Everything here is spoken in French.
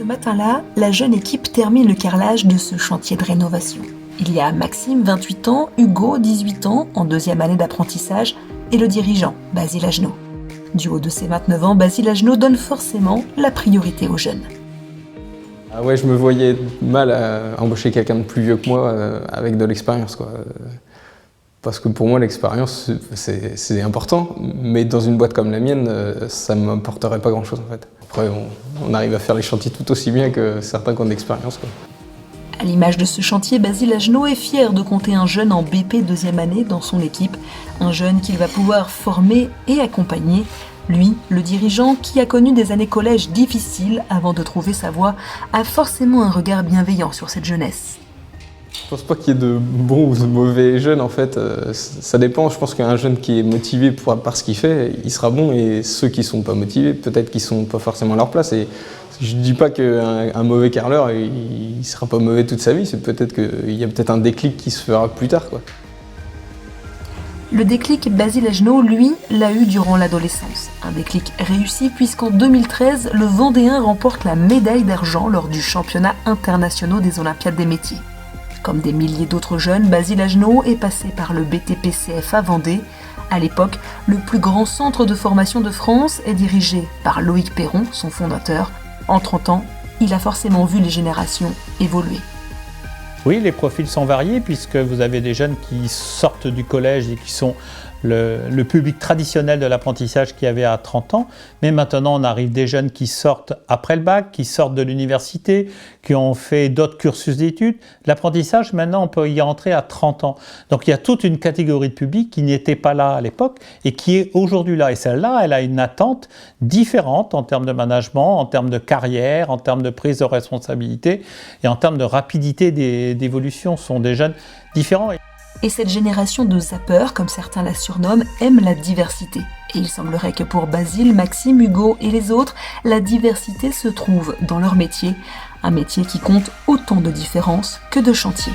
matin-là, la jeune équipe termine le carrelage de ce chantier de rénovation. Il y a Maxime, 28 ans, Hugo, 18 ans, en 2e année d'apprentissage, et le dirigeant, Basile Agenot. Du haut de ses 29 ans, Basile Agenot donne forcément la priorité aux jeunes. Ah ouais, je me voyais mal à embaucher quelqu'un de plus vieux que moi avec de l'expérience, quoi. Parce que pour moi, l'expérience, c'est important, mais dans une boîte comme la mienne, ça ne m'apporterait pas grand-chose en fait. Après, on arrive à faire les chantiers tout aussi bien que certains qui ont de l'expérience, quoi. À l'image de ce chantier, Basile Agenot est fier de compter un jeune en BP 2e année dans son équipe, un jeune qu'il va pouvoir former et accompagner. Lui, le dirigeant, qui a connu des années collège difficiles avant de trouver sa voie, a forcément un regard bienveillant sur cette jeunesse. Je pense pas qu'il y ait de bons ou de mauvais jeunes en fait, ça dépend. Je pense qu'un jeune qui est motivé par ce qu'il fait, il sera bon, et ceux qui sont pas motivés, peut-être qu'ils sont pas forcément à leur place. Et je dis pas qu'un mauvais carreleur, il sera pas mauvais toute sa vie, c'est peut-être qu'il y a peut-être un déclic qui se fera plus tard, quoi. Le déclic, Basile Agenot, lui, l'a eu durant l'adolescence. Un déclic réussi puisqu'en 2013, le Vendéen remporte la médaille d'argent lors du championnat international des Olympiades des métiers. Comme des milliers d'autres jeunes, Basile Agenot est passé par le BTP Vendée. À l'époque, le plus grand centre de formation de France est dirigé par Loïc Perron, son fondateur. En 30 ans, il a forcément vu les générations évoluer. Oui, les profils sont variés puisque vous avez des jeunes qui sortent du collège et qui sont le public traditionnel de l'apprentissage qu'il y avait à 30 ans. Mais maintenant, on arrive des jeunes qui sortent après le bac, qui sortent de l'université, qui ont fait d'autres cursus d'études. L'apprentissage, maintenant, on peut y rentrer à 30 ans. Donc, il y a toute une catégorie de public qui n'était pas là à l'époque et qui est aujourd'hui là. Et celle-là, elle a une attente différente en termes de management, en termes de carrière, en termes de prise de responsabilité et en termes de rapidité d'évolution. Ce sont des jeunes différents. Et cette génération de zappeurs, comme certains la surnomment, aime la diversité. Et il semblerait que pour Basile, Maxime, Hugo et les autres, la diversité se trouve dans leur métier. Un métier qui compte autant de différences que de chantiers.